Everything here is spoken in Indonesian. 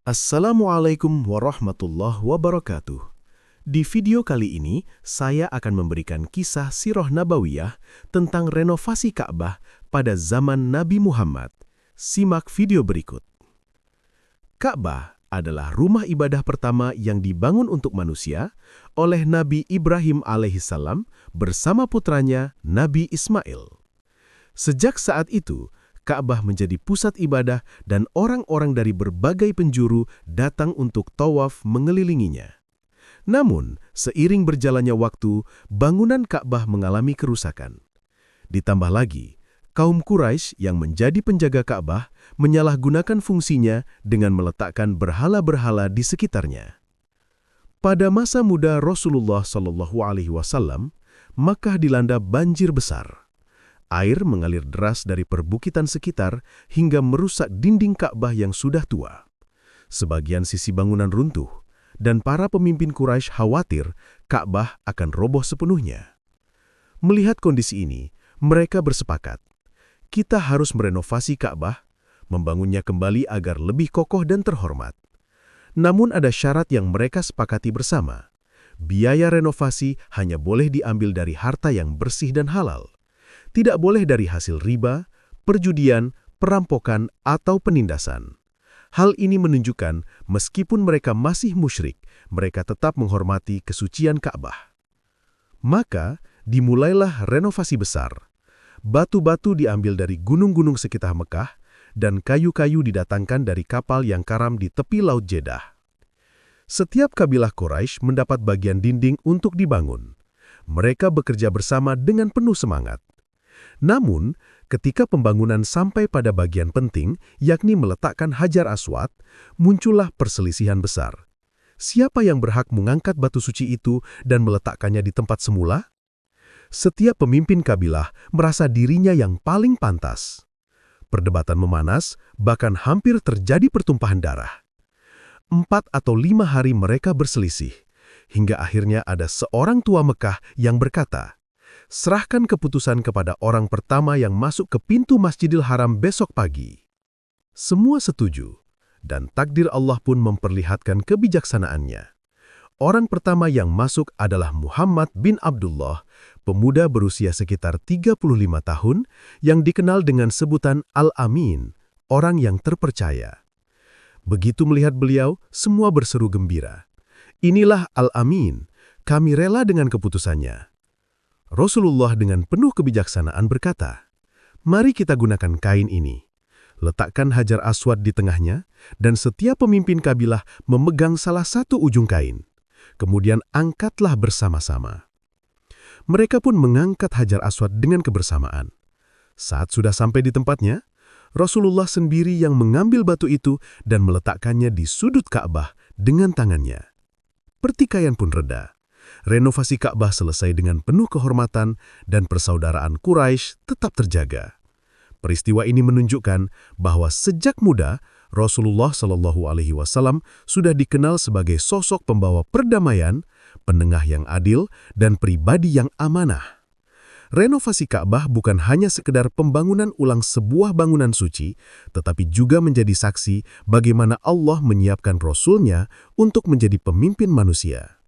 Assalamualaikum warahmatullahi wabarakatuh. Di video kali ini, saya akan memberikan kisah sirah nabawiyah tentang renovasi Ka'bah pada zaman Nabi Muhammad. Simak video berikut. Ka'bah adalah rumah ibadah pertama yang dibangun untuk manusia oleh Nabi Ibrahim alaihissalam bersama putranya Nabi Ismail. Sejak saat itu, Ka'bah menjadi pusat ibadah dan orang-orang dari berbagai penjuru datang untuk tawaf mengelilinginya. Namun, seiring berjalannya waktu, bangunan Ka'bah mengalami kerusakan. Ditambah lagi, kaum Quraisy yang menjadi penjaga Ka'bah menyalahgunakan fungsinya dengan meletakkan berhala-berhala di sekitarnya. Pada masa muda Rasulullah SAW, Makkah dilanda banjir besar. Air mengalir deras dari perbukitan sekitar hingga merusak dinding Ka'bah yang sudah tua. Sebagian sisi bangunan runtuh, dan para pemimpin Quraisy khawatir Ka'bah akan roboh sepenuhnya. Melihat kondisi ini, mereka bersepakat, kita harus merenovasi Ka'bah, membangunnya kembali agar lebih kokoh dan terhormat. Namun ada syarat yang mereka sepakati bersama. Biaya renovasi hanya boleh diambil dari harta yang bersih dan halal. Tidak boleh dari hasil riba, perjudian, perampokan, atau penindasan. Hal ini menunjukkan meskipun mereka masih musyrik, mereka tetap menghormati kesucian Ka'bah. Maka, dimulailah renovasi besar. Batu-batu diambil dari gunung-gunung sekitar Mekah, dan kayu-kayu didatangkan dari kapal yang karam di tepi Laut Jeddah. Setiap kabilah Quraisy mendapat bagian dinding untuk dibangun. Mereka bekerja bersama dengan penuh semangat. Namun, ketika pembangunan sampai pada bagian penting, yakni meletakkan Hajar Aswad, muncullah perselisihan besar. Siapa yang berhak mengangkat batu suci itu dan meletakkannya di tempat semula? Setiap pemimpin kabilah merasa dirinya yang paling pantas. Perdebatan memanas, bahkan hampir terjadi pertumpahan darah. 4 atau 5 hari mereka berselisih, hingga akhirnya ada seorang tua Mekah yang berkata, serahkan keputusan kepada orang pertama yang masuk ke pintu Masjidil Haram besok pagi. Semua setuju, dan takdir Allah pun memperlihatkan kebijaksanaannya. Orang pertama yang masuk adalah Muhammad bin Abdullah, pemuda berusia sekitar 35 tahun, yang dikenal dengan sebutan Al-Amin, orang yang terpercaya. Begitu melihat beliau, semua berseru gembira. Inilah Al-Amin, kami rela dengan keputusannya. Rasulullah dengan penuh kebijaksanaan berkata, mari kita gunakan kain ini. Letakkan Hajar Aswad di tengahnya, dan setiap pemimpin kabilah memegang salah satu ujung kain. Kemudian angkatlah bersama-sama. Mereka pun mengangkat Hajar Aswad dengan kebersamaan. Saat sudah sampai di tempatnya, Rasulullah sendiri yang mengambil batu itu dan meletakkannya di sudut Ka'bah dengan tangannya. Pertikaian pun reda. Renovasi Ka'bah selesai dengan penuh kehormatan dan persaudaraan Quraisy tetap terjaga. Peristiwa ini menunjukkan bahwa sejak muda Rasulullah SAW sudah dikenal sebagai sosok pembawa perdamaian, penengah yang adil, dan pribadi yang amanah. Renovasi Ka'bah bukan hanya sekedar pembangunan ulang sebuah bangunan suci, tetapi juga menjadi saksi bagaimana Allah menyiapkan Rasul-Nya untuk menjadi pemimpin manusia.